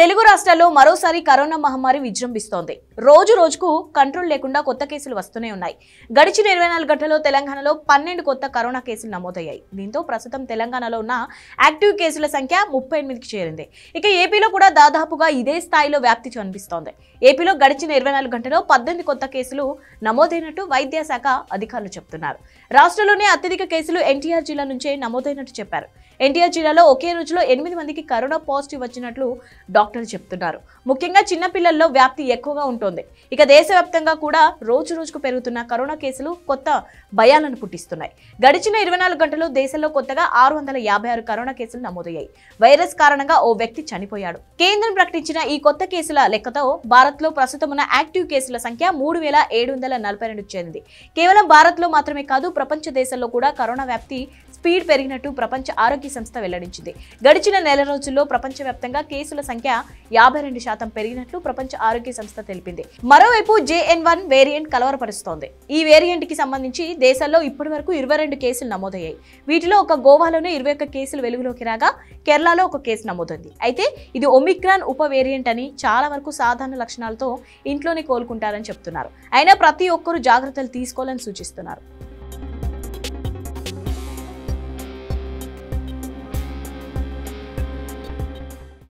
తెలుగు రాష్ట్రాల్లో మరోసారి కరోనా మహమ్మారి విజృంభిస్తోంది. రోజు రోజుకు కంట్రోల్ లేకుండా కొత్త కేసులు వస్తూనే ఉన్నాయి. గడిచిన 24 గంటల్లో తెలంగాణలో 12 కొత్త కరోనా కేసులు నమోదయ్యాయి. దీంతో ప్రస్తుతం తెలంగాణలో ఉన్న యాక్టివ్ కేసుల సంఖ్య 38కి చేరింది. ఇక ఏపీలో కూడా దాదాపుగా ఇదే స్థాయిలో వ్యాప్తి కనిపిస్తోంది. ఏపీలో గడిచిన 24 గంటల్లో 18 కొత్త కేసులు నమోదైనట్టు వైద్య శాఖ అధికారులు చెబుతున్నారు. రాష్ట్రంలోనే అత్యధిక కేసులు ఎన్టీఆర్ జిల్లా నుంచే నమోదైనట్టు చెప్పారు. ఎన్టీఆర్ జిల్లాలో ఒకే రోజులో 8 మందికి కరోనా పాజిటివ్ వచ్చినట్లు డాక్టర్లు చెప్తున్నారు. ముఖ్యంగా చిన్నపిల్లల్లో వ్యాప్తి ఎక్కువగా ఉంటుంది. ఇక దేశవ్యాప్తంగా కూడా రోజు రోజుకు పెరుగుతున్న కరోనా కేసులు కొత్త భయాలను పుట్టిస్తున్నాయి. గడిచిన 24 గంటల్లో దేశంలో కొత్తగా 656 కరోనా కేసులు నమోదయ్యాయి. వైరస్ కారణంగా ఓ వ్యక్తి చనిపోయాడు. కేంద్రం ప్రకటించిన ఈ కొత్త కేసుల లెక్కతో భారత్లో ప్రస్తుతం ఉన్న యాక్టివ్ కేసుల సంఖ్య 3742 చేరింది. కేవలం భారత్లో మాత్రమే కాదు, ప్రపంచ దేశాల్లో కూడా కరోనా వ్యాప్తి స్పీడ్ పెరిగినట్టు ప్రపంచ ఆరోగ్య సంస్థ వెల్లడించింది. గడిచిన నెల రోజుల్లో ప్రపంచవ్యాప్తంగా కేసుల సంఖ్య 52% పెరిగినట్లు ప్రపంచ ఆరోగ్య సంస్థ తెలిపింది. మరోవైపు JN1 వేరియంట్ కలవరపరుస్తోంది. ఈ వేరియంట్ కి సంబంధించి దేశాల్లో ఇప్పటివరకు 22 కేసులు నమోదయ్యాయి. వీటిలో ఒక గోవాలోనే 21 కేసులు వెలుగులోకి రాగా కేరళలో ఒక కేసు నమోదైంది. అయితే ఇది ఒమిక్రాన్ ఉప వేరియంట్ అని, చాలా వరకు సాధారణ లక్షణాలతో ఇంట్లోనే కోలుకుంటారని చెప్తున్నారు. అయినా ప్రతి ఒక్కరూ జాగ్రత్తలు తీసుకోవాలని సూచిస్తున్నారు.